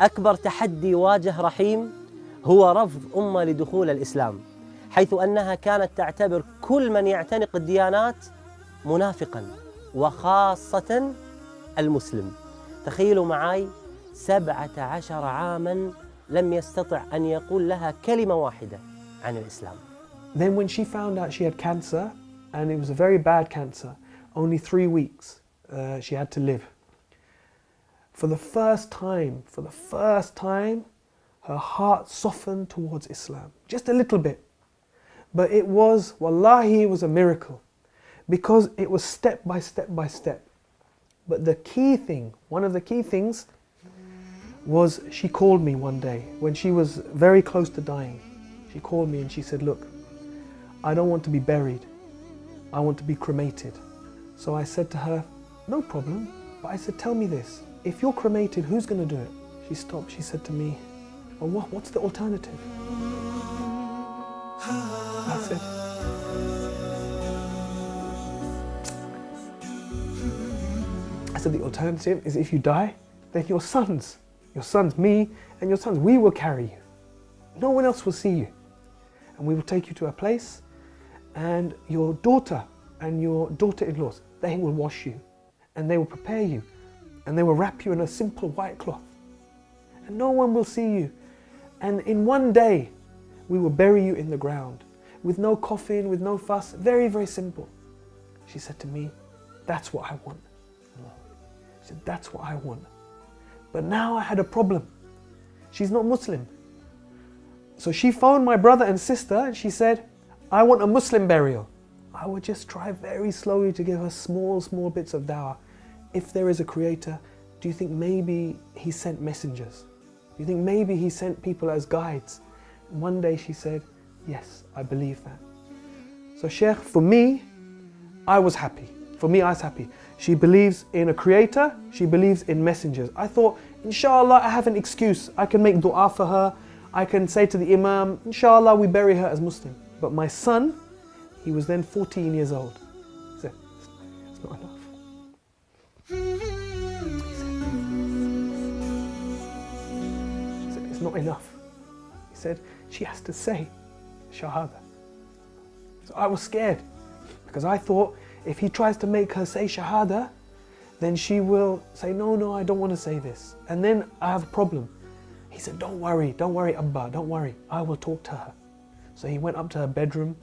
أكبر تحدي واجه رحيم هو رفض أمه لدخول الإسلام، حيث أنها كانت تعتبر كل من يعتنق الديانات منافقاً، وخاصة المسلم. تخيلوا معي 17 عاماً لم يستطع أن يقول لها كلمة واحدة عن الإسلام. Then when she found out she had cancer, and it was a very bad cancer, only 3 weeks she had to live. For the first time, her heart softened towards Islam, just a little bit. But it was, wallahi, it was a miracle, because it was step by step by step. But the key thing, one of the key things, was she called me one day when she was very close to dying. She called me and she said, look, I don't want to be buried, I want to be cremated. So I said to her, no problem, but I said, tell me this, if you're cremated, who's going to do it? She stopped, she said to me, well, what's the alternative? I said, the alternative is if you die, then your sons, me and your sons, we will carry you. No one else will see you. And we will take you to a place, and your daughter and your daughter-in-laws, they will wash you, and they will prepare you, and they will wrap you in a simple white cloth. And no one will see you. And in one day, we will bury you in the ground, with no coffin, with no fuss, very, very simple. She said to me, that's what I want. She said, that's what I want. But now I had a problem. She's not Muslim. So she phoned my brother and sister and she said, I want a Muslim burial. I would just try very slowly to give her small bits of dawah. If there is a creator, do you think maybe he sent messengers? Do you think maybe he sent people as guides? And one day she said, yes, I believe that. So Sheikh, for me, I was happy. She believes in a creator, she believes in messengers. I thought, inshallah, I have an excuse. I can make dua for her. I can say to the imam, inshallah, we bury her as Muslim. But my son, he was then 14 years old. He said, it's not enough. He said, it's not enough. He said, she has to say Shahada. So I was scared, because I thought, if he tries to make her say Shahada, then she will say, no, I don't want to say this. And then I have a problem. He said, don't worry, Abba, don't worry. I will talk to her. So he went up to her bedroom.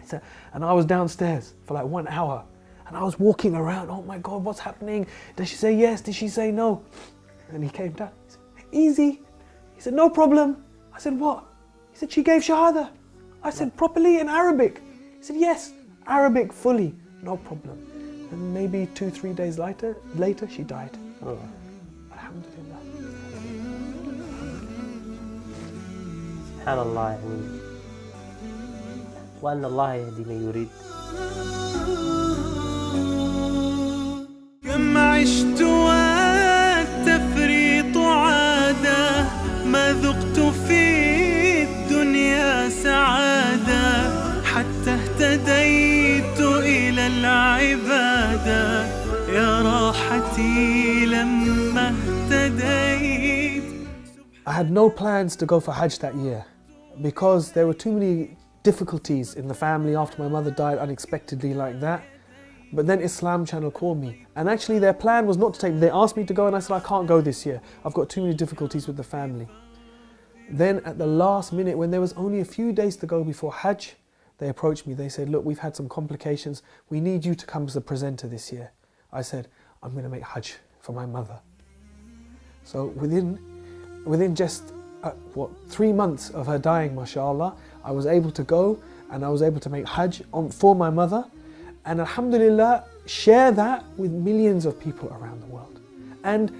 He said, and I was downstairs for like 1 hour. And I was walking around, oh my God, what's happening? Did she say yes? Did she say no? And he came down. He said, easy. He said, no problem. I said, what? He said, she gave Shahada. I said, properly in Arabic? He said, yes, Arabic fully. No problem. And maybe 2-3 days later, she died. Oh. Alhamdulillah. سبحان الله يعني وأن الله يهدي من يريد. كم عشت والتفريط عادة ما ذقت في الدنيا سعادة حتى اهتديت إلى العبادة يا راحتي لما اهتديت. I had no plans to go for Hajj that year because there were too many difficulties in the family after my mother died unexpectedly like that. But then Islam channel called me, and actually their plan was not to take me. They asked me to go and I said I can't go this year. I've got too many difficulties with the family. Then at the last minute, when there was only a few days to go before Hajj, they approached me. They said, look, we've had some complications. We need you to come as a presenter this year. I said, I'm going to make Hajj for my mother. So within just 3 months of her dying, mashallah, I was able to go and I was able to make Hajj for my mother, and alhamdulillah share that with millions of people around the world. And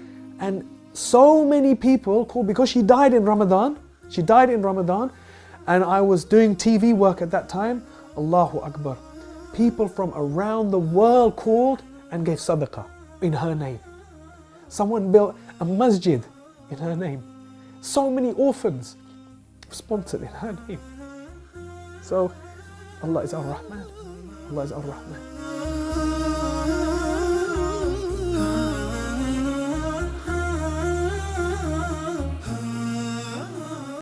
so many people called, because she died in Ramadan, and I was doing TV work at that time. Allahu Akbar. People from around the world called and gave sadaqah in her name. Someone built a masjid in her name. So many orphans sponsored in her name. So Allah is Ar-Rahman. Allah is Ar-Rahman.